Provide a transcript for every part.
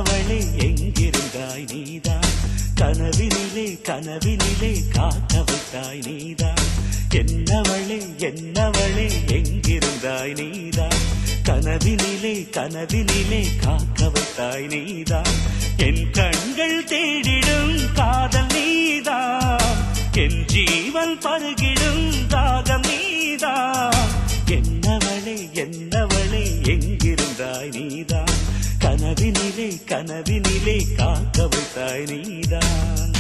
என்னவளே எங்கிருந்தாய் நீதான் கனவினிலே கனவினிலே காக்க வைத்தாய் நீதான் என்னவளே என்னவளே எங்கிருந்தாய் நீதான் கனவினிலே கனவினிலே காக்க வைத்தாய் நீதான் என் கண்கள் தேடிடும் காதல் நீதான் என் ஜீவன் பருகிடும் தாகம் நீதான் என்னவளே என்னவளே எங்கிருந்தாய் நீதான் கனவினிலே கனவினிலே காக்க வைத்தாய் நீதான்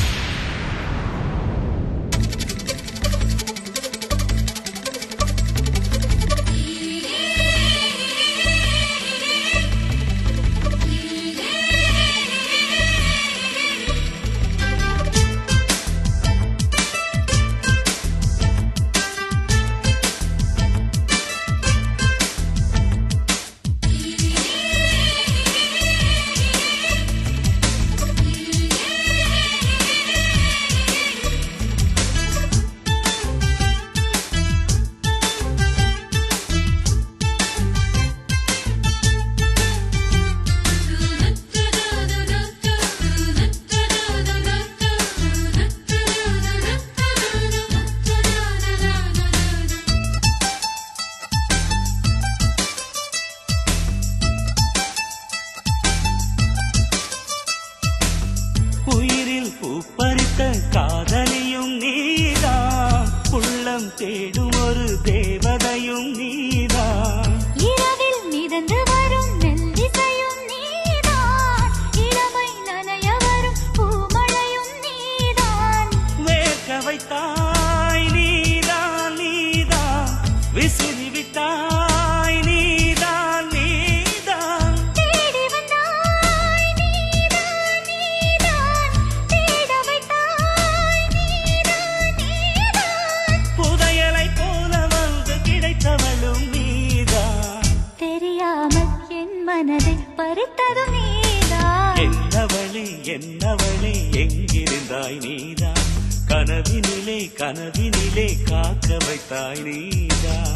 காதலியும் நீதான் உள்ளம் தேடும் ஒரு தேவதையும் நீதான் இரவில் மிதந்து வரும் மெல்லிசையும் நீதான் இளமை நனைய வரும் பூமழையும் நீதான் வேர்க்க வைத்தாய் நீதான் நீதான் விசிறி விட்டாய் நீதான் நீதான் தேடி வந்தாய் நீதான் நீதான் தேட வைத்தாய் நீதான் நீதான் புதையலை போல வந்து கிடைத்தவளும் நீதான் தெரியாமல் என் மனதை பறித்ததும் நீதான் என்னவளே என்னவளே எங்கிருந்தாய் நீதான் கனவினிலே கனவினிலே காக்க வைத்தாய் நீதான்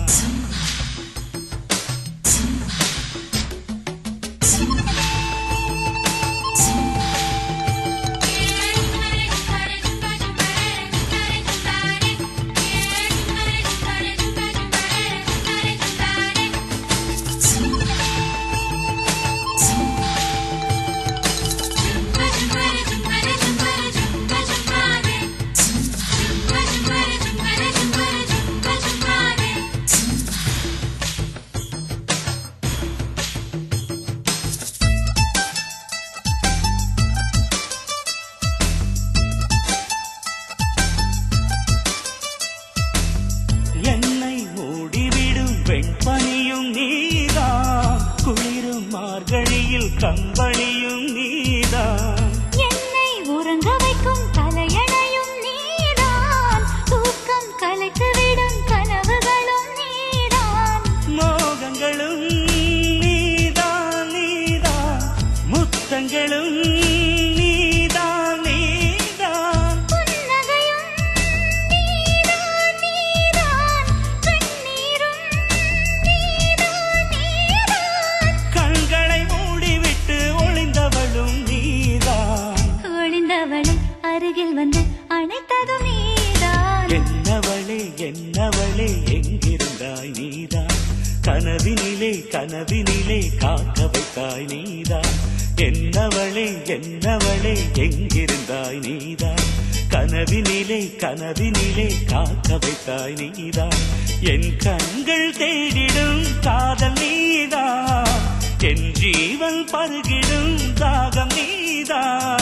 வெண்பனியும் நீதான் குளிரும் மார்கழியில் கம்பளியும் நீதான் என்னை உறங்க வைக்கும் தலையணையும் நீதான் தூக்கம் கலைத்துவிடும் கனவுகளும் நீதான் மோகங்களும் நீதான் நீதான் முத்தங்களும் நீதான் நீதான் புன்னகையும் நீதான் நீதான் கண்ணீரும் நீதான் நீதான் கண்களை மூடிவிட்டு ஒளிந்தவளும் நீதான் ஒளிந்தவளை அருகில் வந்து அணைத்ததும் நீதான் என்னவளே என்னவளே எங்கிருந்தாய் நீதான் கனவினிலே கனவினிலே காக்க வைத்தாய் நீதான் என்னவளே என்னவளே எங்கிருந்தாய் நீதான் கனவினிலே கனவினிலே காக்க வைத்தாய் நீதான் என் கண்கள் தேடிடும் காதல் நீதான் என் ஜீவன் பருகிடும் தாகம் நீதான்